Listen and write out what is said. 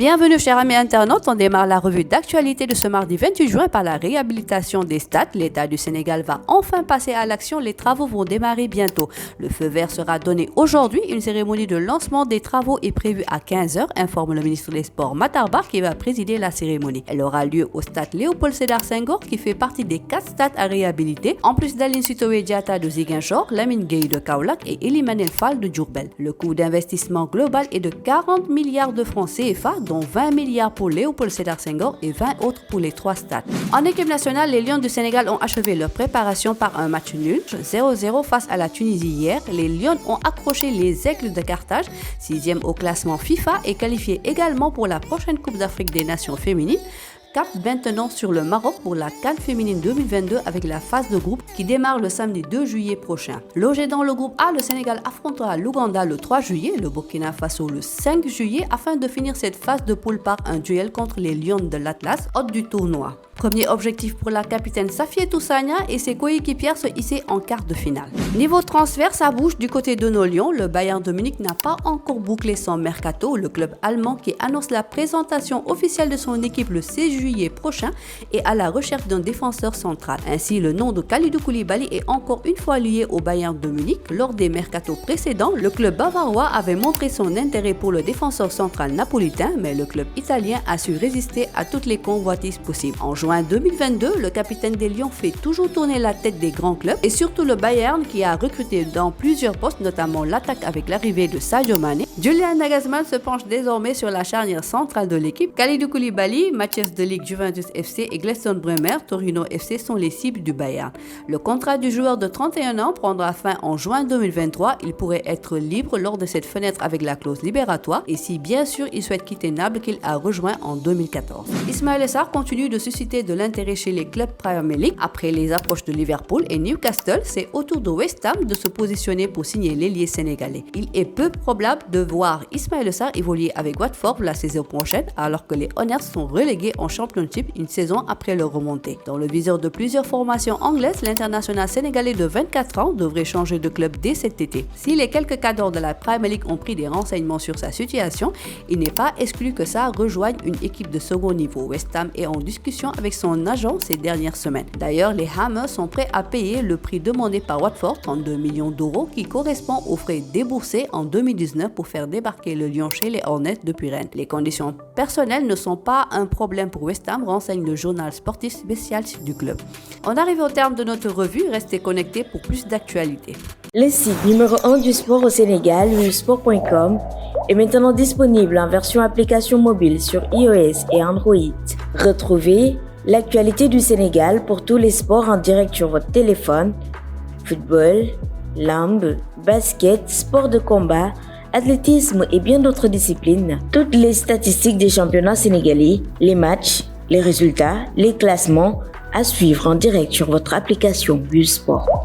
Bienvenue chers amis internautes, on démarre la revue d'actualité de ce mardi 28 juin par la réhabilitation des stades. L'État du Sénégal va enfin passer à l'action, les travaux vont démarrer bientôt. Le feu vert sera donné aujourd'hui, une cérémonie de lancement des travaux est prévue à 15h, informe le ministre des Sports Matar Ba qui va présider la cérémonie. Elle aura lieu au stade Léopold Sédar Senghor qui fait partie des 4 stades à réhabiliter, en plus d'Aline Sitoé Diatta de Ziguinchor, Lamine Gueye de Kaolack et Elimane Fall de Diourbel. Le coût d'investissement global est de 40 milliards de francs CFA, dont 20 milliards pour Léopold Sédar Senghor et 20 autres pour les 3 stades. En équipe nationale, les Lions du Sénégal ont achevé leur préparation par un match nul, 0-0 face à la Tunisie hier. Les Lions ont accroché les Aigles de Carthage, 6e au classement FIFA et qualifiés également pour la prochaine Coupe d'Afrique des Nations féminines. Cap maintenant sur le Maroc pour la CAN féminine 2022 avec la phase de groupe qui démarre le samedi 2 juillet prochain. Logé dans le groupe A, le Sénégal affrontera l'Ouganda le 3 juillet, le Burkina Faso le 5 juillet afin de finir cette phase de poule par un duel contre les Lions de l'Atlas, hôte du tournoi. Premier objectif pour la capitaine Safietou Sagna et ses coéquipières se hisser en quart de finale. Niveau transfert, ça bouge du côté de nos Lions. Le Bayern de Munich n'a pas encore bouclé son mercato. Le club allemand qui annonce la présentation officielle de son équipe le 16 juillet prochain est à la recherche d'un défenseur central. Ainsi, le nom de Kalidou Koulibaly est encore une fois lié au Bayern de Munich. Lors des mercatos précédents, le club bavarois avait montré son intérêt pour le défenseur central napolitain, mais le club italien a su résister à toutes les convoitises possibles. En juin 2022, le capitaine des Lions fait toujours tourner la tête des grands clubs et surtout le Bayern qui a recruté dans plusieurs postes, notamment l'attaque avec l'arrivée de Sadio Mané. Julian Nagelsmann se penche désormais sur la charnière centrale de l'équipe. Kalidou Koulibaly, Mathias de Ligt, Juventus FC et Gleison Bremer, Torino FC sont les cibles du Bayern. Le contrat du joueur de 31 ans prendra fin en juin 2023. Il pourrait être libre lors de cette fenêtre avec la clause libératoire et si bien sûr il souhaite quitter Naples qu'il a rejoint en 2014. Ismaïla Sarr continue de susciter de l'intérêt chez les clubs Premier League. Après les approches de Liverpool et Newcastle, c'est au tour de West Ham de se positionner pour signer l'ailier sénégalais. Il est peu probable de voir Ismaïla Sarr évoluer avec Watford la saison prochaine alors que les Hornets sont relégués en Championship une saison après leur remontée. Dans le viseur de plusieurs formations anglaises, l'international sénégalais de 24 ans devrait changer de club dès cet été. Si les quelques cadres de la Premier League ont pris des renseignements sur sa situation, il n'est pas exclu que Sarr rejoigne une équipe de second niveau. West Ham est en discussion avec son agent ces dernières semaines. D'ailleurs, les Hammers sont prêts à payer le prix demandé par Watford, 32 millions d'euros, qui correspond aux frais déboursés en 2019 pour faire débarquer le Lion chez les Hornets depuis Rennes. Les conditions personnelles ne sont pas un problème pour West Ham, renseigne le journal sportif spécial du club. On arrive au terme de notre revue, restez connectés pour plus d'actualités. Le site numéro 1 du sport au Sénégal, sport.com, est maintenant disponible en version application mobile sur iOS et Android. Retrouvez l'actualité du Sénégal pour tous les sports en direct sur votre téléphone. Football, lambe, basket, sport de combat, athlétisme et bien d'autres disciplines. Toutes les statistiques des championnats sénégalais, les matchs, les résultats, les classements à suivre en direct sur votre application Sport.